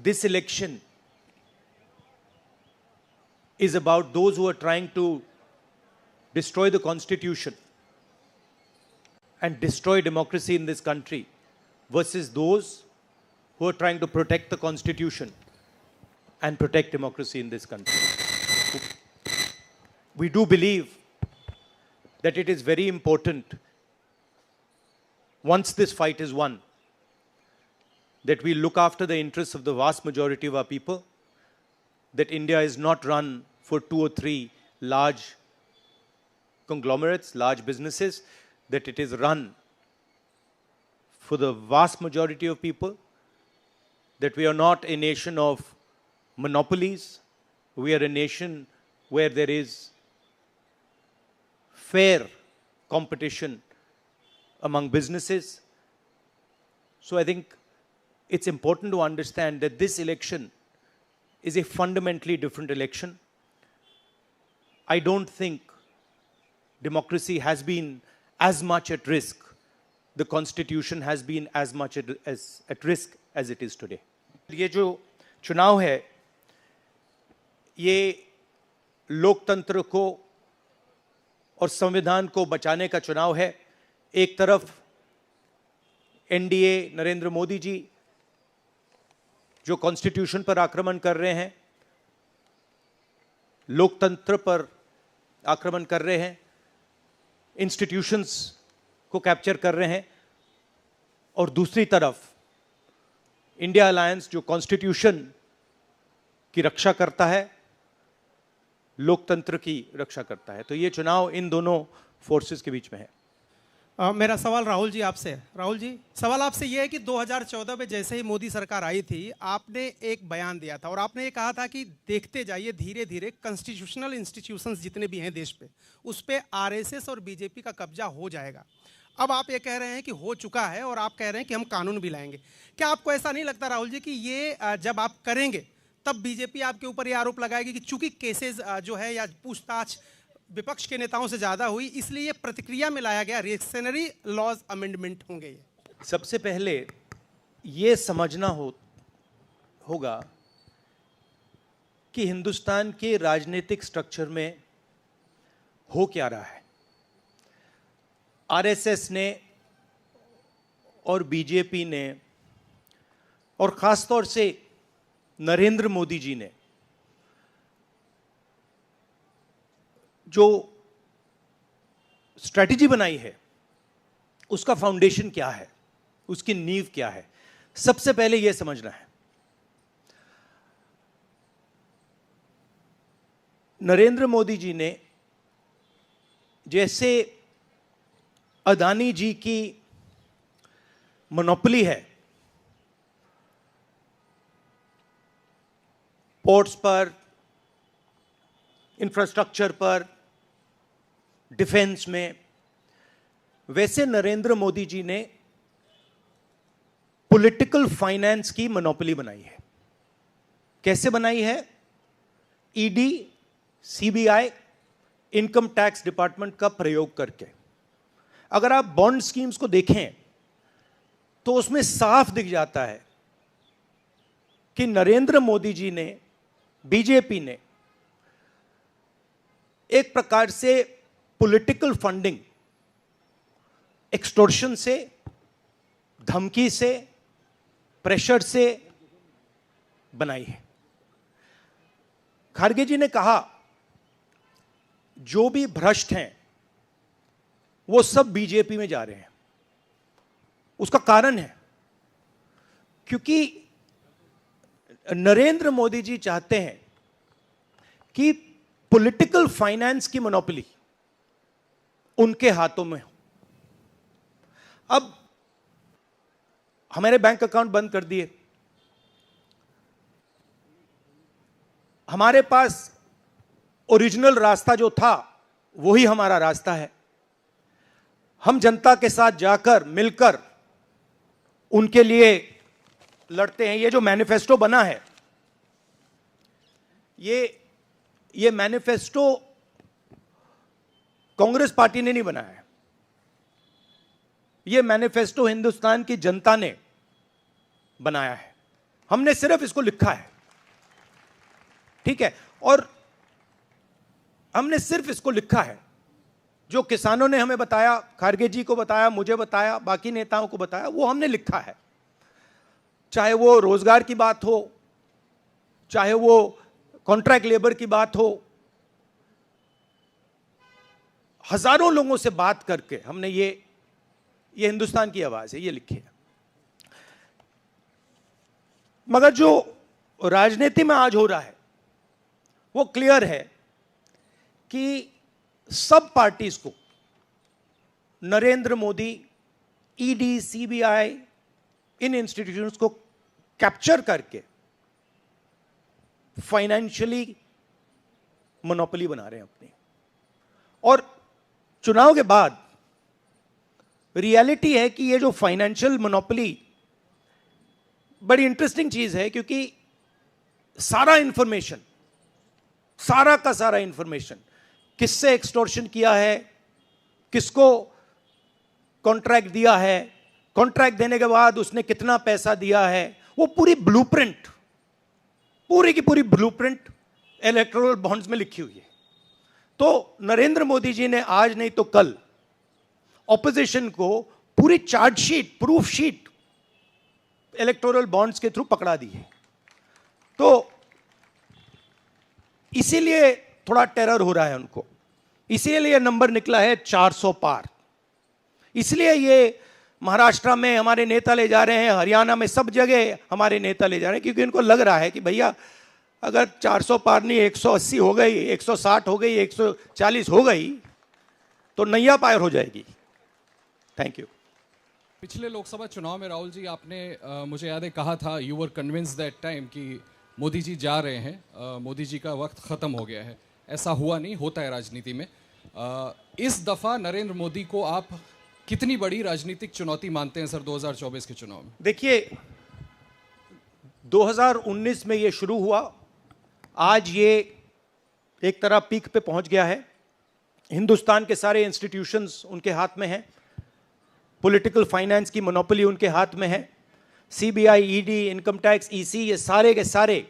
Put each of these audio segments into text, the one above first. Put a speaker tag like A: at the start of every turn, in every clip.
A: this election is about those who are trying to destroy the Constitution and destroy democracy in this country versus those who are trying to protect the Constitution and protect democracy in this country. We do believe that it is very important, once this fight is won, that we look after the interests of the vast majority of our people, that India is not run for 2 or 3 large conglomerates, large businesses, that it is run for the vast majority of people, that we are not a nation of monopolies, we are a nation where there is fair competition among businesses. So I think it's important to understand that this election is a fundamentally different election. I don't think democracy has been as much at risk, the Constitution has been as much at risk as it is today. ये जो चुनाव है, ये लोकतंत्र को और संविधान को बचाने का चुनाव है. एक तरफ एनडीए नरेंद्र मोदी जी जो कॉन्स्टिट्यूशन पर आक्रमण कर रहे हैं, लोकतंत्र पर आक्रमण कर रहे हैं, इंस्टीट्यूशंस को कैप्चर कर रहे हैं, और दूसरी तरफ इंडिया अलायंस जो कॉन्स्टिट्यूशन की रक्षा करता है, लोकतंत्र की रक्षा करता है. तो ये चुनाव इन दोनों फोर्सेस के बीच में है.
B: मेरा सवाल राहुल जी आपसे है. राहुल जी, सवाल आपसे ये है कि 2014 में जैसे ही मोदी सरकार आई थी, आपने एक बयान दिया था और आपने ये कहा था कि देखते जाइए धीरे धीरे कॉन्स्टिट्यूशनल इंस्टीट्यूशंस जितने भी हैं देश पे, उस पे आरएसएस और बीजेपी का कब्जा हो जाएगा. अब आप ये कह रहे हैं कि हो चुका है और आप कह रहे हैं कि हम कानून भी लाएंगे. क्या आपको ऐसा नहीं लगता राहुल जी कि ये जब आप करेंगे तब बीजेपी आपके ऊपर ये आरोप लगाएगी कि चूंकि केसेस जो है या पूछताछ विपक्ष के नेताओं से ज्यादा हुई, इसलिए ये प्रतिक्रिया में लाया गया रिएक्शनरी लॉज अमेंडमेंट होंगे? ये
A: सबसे पहले ये समझना होगा कि हिंदुस्तान के राजनीतिक स्ट्रक्चर में हो क्या रहा है. आरएसएस ने और बीजेपी ने और खासतौर से नरेंद्र मोदी जी ने जो स्ट्रैटेजी बनाई है, उसका फाउंडेशन क्या है, उसकी नींव क्या है, सबसे पहले यह समझना है. नरेंद्र मोदी जी ने जैसे अदानी जी की मोनोपोली है पोर्ट्स पर, इंफ्रास्ट्रक्चर पर, डिफेंस में, वैसे नरेंद्र मोदी जी ने पॉलिटिकल फाइनेंस की मोनोपोली बनाई है. कैसे बनाई है? ED, CBI, income tax department का प्रयोग करके. अगर आप बॉन्ड स्कीम्स को देखें तो उसमें साफ दिख जाता है कि नरेंद्र मोदी जी ने, बीजेपी ने एक प्रकार से पॉलिटिकल फंडिंग एक्सटॉर्शन से, धमकी से, प्रेशर से बनाई है. खारगे जी ने कहा जो भी भ्रष्ट हैं वो सब बीजेपी में जा रहे हैं. उसका कारण है क्योंकि नरेंद्र मोदी जी चाहते हैं कि पॉलिटिकल फाइनेंस की मोनोपोली उनके हाथों में हो. अब हमारे बैंक अकाउंट बंद कर दिए, हमारे पास ओरिजिनल रास्ता जो था वही हमारा रास्ता है. हम जनता के साथ जाकर मिलकर उनके लिए लड़ते हैं. ये जो मैनिफेस्टो बना है, ये मैनिफेस्टो कांग्रेस पार्टी ने नहीं बनाया है. ये मैनिफेस्टो हिंदुस्तान की जनता ने बनाया है. हमने सिर्फ इसको लिखा है, ठीक है, और हमने सिर्फ इसको लिखा है। जो किसानों ने हमें बताया, खारगे जी को बताया, मुझे बताया, बाकी नेताओं को बताया, वो हमने लिखा है। चाहे वो रोजगार की बात हो, चाहे वो कॉन्ट्रैक्ट लेबर की बात हो, हजारों लोगों से बात करके हमने ये हिंदुस्तान की आवाज है, ये लिखी है। मगर जो राजनीति में आज हो रहा है वो क्लियर है कि सब पार्टीज को नरेंद्र मोदी, ईडी, सीबीआई, इन इंस्टीट्यूशंस को कैप्चर करके फाइनेंशियली मोनोपोली बना रहे हैं अपनी। और चुनाव के बाद रियलिटी है कि ये जो फाइनेंशियल मोनोपोली बड़ी इंटरेस्टिंग चीज है, क्योंकि सारा इंफॉर्मेशन, सारा का सारा इंफॉर्मेशन, किससे एक्सटॉर्शन किया है, किसको कॉन्ट्रैक्ट दिया है, कॉन्ट्रैक्ट देने के बाद उसने कितना पैसा दिया है, वो पूरी ब्लूप्रिंट, पूरी की पूरी ब्लूप्रिंट इलेक्टोरल बॉन्ड्स में लिखी हुई है। तो नरेंद्र मोदी जी ने आज नहीं तो कल ऑपोजिशन को पूरी chargesheet, proof sheet electoral bonds के थ्रू पकड़ा दी है। तो इसीलिए थोड़ा टेरर हो रहा है उनको, इसीलिए नंबर निकला है 400 पार। इसलिए ये महाराष्ट्र में हमारे नेता ले जा रहे हैं, हरियाणा में सब जगह हमारे नेता ले जा रहे हैं, क्योंकि इनको लग रहा है कि भैया अगर 400 पार नहीं 180 हो गई, 160 हो गई, 140 हो गई तो नैया पार हो जाएगी। Thank you.
C: पिछले लोकसभा चुनाव में राहुल जी आपने मुझे याद है कहा था, you were convinced that time कि मोदी जी जा रहे हैं, मोदी जी का वक्त ख़त्म हो गया है। ऐसा हुआ नहीं, होता है राजनीति में। इस दफ़ा नरेंद्र मोदी को आप कितनी बड़ी राजनीतिक चुनौती मानते हैं सर 2024 के चुनाव में?
A: देखिए 2019 में ये शुरू हुआ, आज ये एक तरह पीक पे पहुंच गया है। हिंदुस्तान के सारे इंस्टीट्यूशंस उनके हाथ में हैं, पॉलिटिकल फाइनेंस की मोनोपोली उनके हाथ में है। CBI, ED, income tax, EC, ये सारे के सारे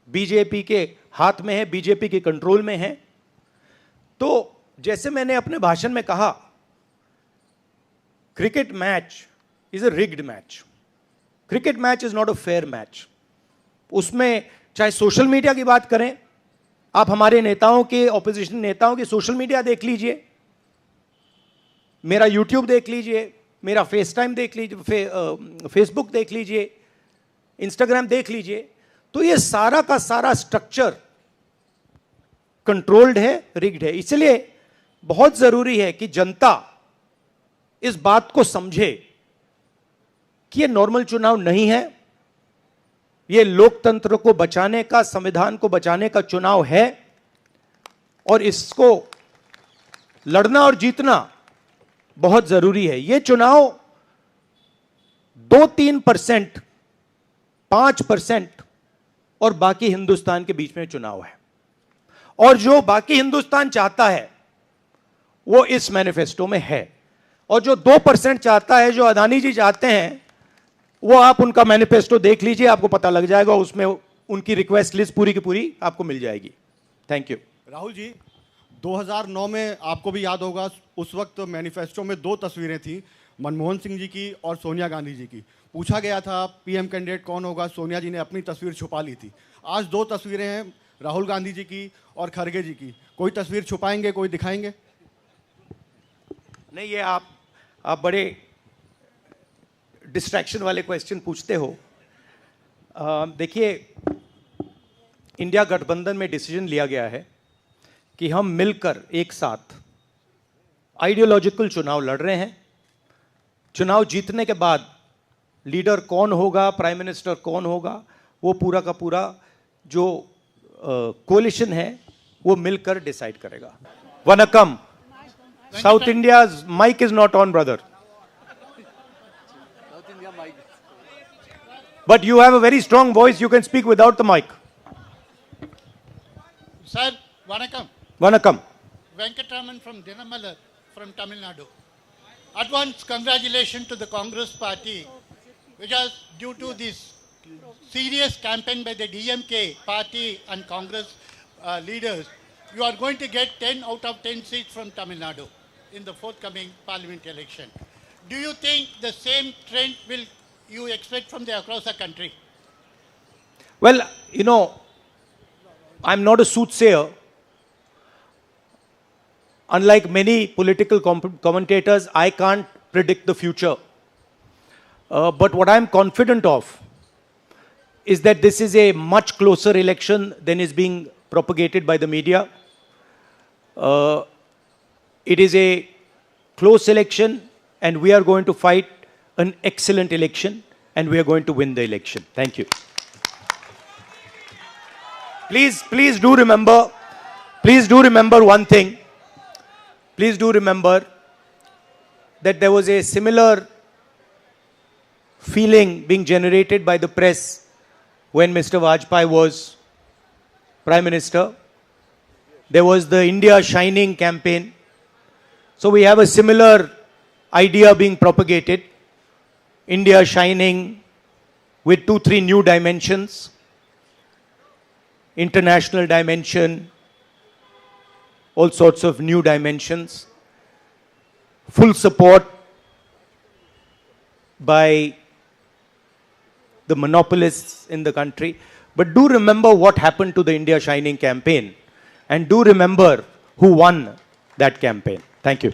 A: बीजेपी के हाथ में है, बीजेपी के कंट्रोल में है। तो जैसे मैंने अपने भाषण में कहा, cricket match is a rigged match. Cricket match is not a fair match. उसमें चाहे सोशल मीडिया की बात करें, आप हमारे नेताओं के, ऑपोजिशन नेताओं के सोशल मीडिया देख लीजिए, मेरा यूट्यूब देख लीजिए, मेरा फेस टाइम देख लीजिए, फेसबुक देख लीजिए, इंस्टाग्राम देख लीजिए, तो ये सारा का सारा स्ट्रक्चर कंट्रोल्ड है, रिग्ड है। इसलिए बहुत जरूरी है कि जनता इस बात को समझे कि ये नॉर्मल चुनाव नहीं है, ये लोकतंत्र को बचाने का, संविधान को बचाने का चुनाव है, और इसको लड़ना और जीतना बहुत जरूरी है। ये चुनाव 2-3%, 5% और बाकी हिंदुस्तान के बीच में चुनाव है, और जो बाकी हिंदुस्तान चाहता है वो इस मैनिफेस्टो में है, और जो 2% चाहता है, जो अदानी जी चाहते हैं, वो आप उनका मैनिफेस्टो देख लीजिए, आपको पता लग जाएगा, उसमें उनकी रिक्वेस्ट लिस्ट पूरी की पूरी आपको मिल जाएगी। Thank you.
D: राहुल जी, 2009 में आपको भी याद होगा, उस वक्त मैनिफेस्टो में 2 तस्वीरें थी, मनमोहन सिंह जी की और सोनिया गांधी जी की। पूछा गया था पीएम कैंडिडेट कौन होगा, सोनिया जी ने अपनी तस्वीर छुपा ली थी। आज 2 तस्वीरें हैं, राहुल गांधी जी की और खड़गे जी की। कोई तस्वीर छुपाएंगे, कोई दिखाएंगे?
A: नहीं, ये आप बड़े डिस्ट्रैक्शन वाले क्वेश्चन पूछते हो। देखिए, इंडिया गठबंधन में डिसीजन लिया गया है कि हम मिलकर एक साथ आइडियोलॉजिकल चुनाव लड़ रहे हैं। चुनाव जीतने के बाद लीडर कौन होगा, प्राइम मिनिस्टर कौन होगा, वो पूरा का पूरा जो कोलिशन है वो मिलकर डिसाइड करेगा। Vanakkam. South India's mic is not on, brother. But you have a very strong voice. You can speak without the mic.
E: Sir, Vanakkam.
A: Vanakkam.
E: Venkatraman from Dinamalar from Tamil Nadu. At once, congratulations to the Congress party, which has, due to this serious campaign by the DMK party and Congress leaders, you are going to get 10 out of 10 seats from Tamil Nadu in the forthcoming parliament election. Do you think the same trend will you expect from the across the country?
A: Well, you know, I'm not a soothsayer. Unlike many political commentators, I can't predict the future. But what I'm confident of is that this is a much closer election than is being propagated by the media. It is a close election, and we are going to fight an excellent election, and we are going to win the election. Thank you. Please do remember one thing. Please do remember that there was a similar feeling being generated by the press when Mr. Vajpayee was Prime Minister. There was the India Shining campaign. So we have a similar idea being propagated. India Shining with 2-3 new dimensions. International dimension, all sorts of new dimensions. Full support by the monopolists in the country. But do remember what happened to the India Shining campaign, and do remember who won that campaign. Thank you.